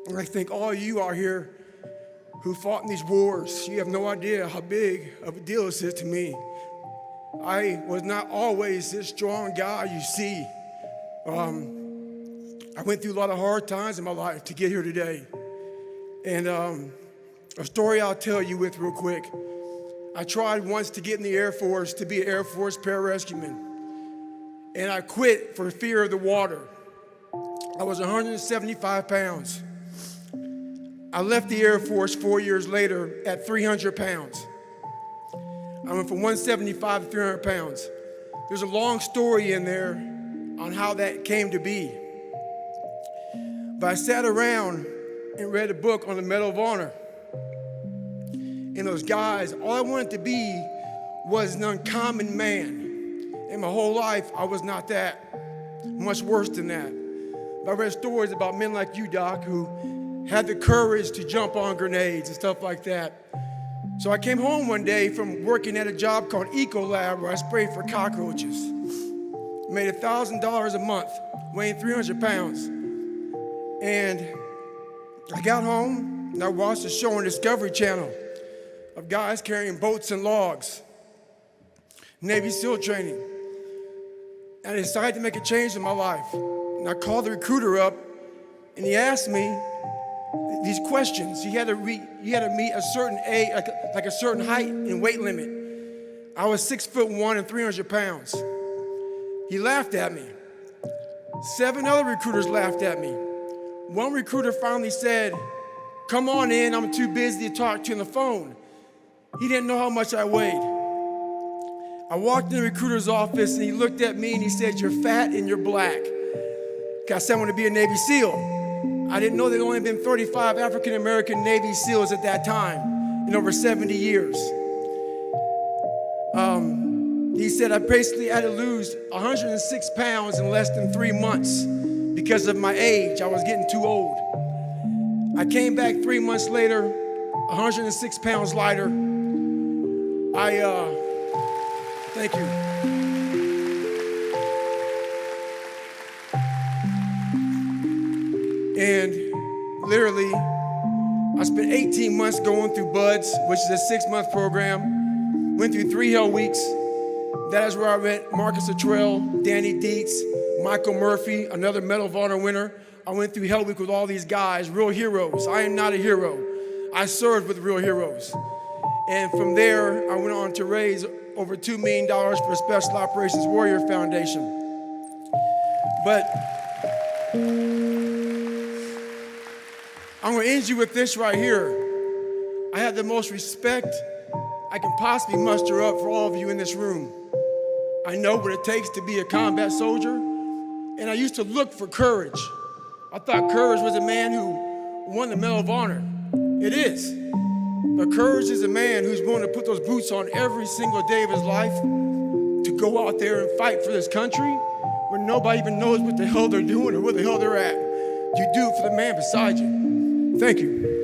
And I think all of you out here who fought in these wars, you have no idea how big of a deal this is to me. I was not always this strong guy you see. I went through a lot of hard times in my life to get here today. And a story I'll tell you with real quick. I tried once to get in the Air Force to be an Air Force pararescueman. And I quit for fear of the water. I was 175 pounds. I left the Air Force 4 years later at 300 pounds. I went from 175 to 300 pounds. There's a long story in there on how that came to be. But I sat around and read a book on the Medal of Honor. And those guys, all I wanted to be was an uncommon man. And my whole life, I was not that. Much worse than that. But I read stories about men like you, Doc, who had the courage to jump on grenades and stuff like that. So I came home one day from working at a job called Ecolab where I sprayed for cockroaches. Made $1,000 a month, weighing 300 pounds. And I got home and I watched a show on Discovery Channel of guys carrying boats and logs, Navy SEAL training. And I decided to make a change in my life. And I called the recruiter up and he asked me these questions. You had to meet a certain age, like a certain height and weight limit. I was 6'1" and 300 pounds. He laughed at me. 7 other recruiters laughed at me. One recruiter finally said, "Come on in, I'm too busy to talk to you on the phone." He didn't know how much I weighed. I walked in the recruiter's office and he looked at me and he said, "You're fat and you're black." I said I want to be a Navy SEAL. I didn't know there'd only been 35 African-American Navy SEALs at that time in over 70 years. He said I basically had to lose 106 pounds in less than 3 months because of my age. I was getting too old. I came back 3 months later, 106 pounds lighter. Thank you. And literally, I spent 18 months going through BUDS, which is a 6-month program. Went through 3 hell weeks. That is where I met Marcus Luttrell, Danny Dietz, Michael Murphy, another Medal of Honor winner. I went through hell week with all these guys, real heroes. I am not a hero. I served with real heroes. And from there, I went on to raise over $2 million for the Special Operations Warrior Foundation. But I'm gonna end you with this right here. I have the most respect I can possibly muster up for all of you in this room. I know what it takes to be a combat soldier, and I used to look for courage. I thought courage was a man who won the Medal of Honor. It is. But courage is a man who's willing to put those boots on every single day of his life to go out there and fight for this country where nobody even knows what the hell they're doing or where the hell they're at. You do it for the man beside you. Thank you.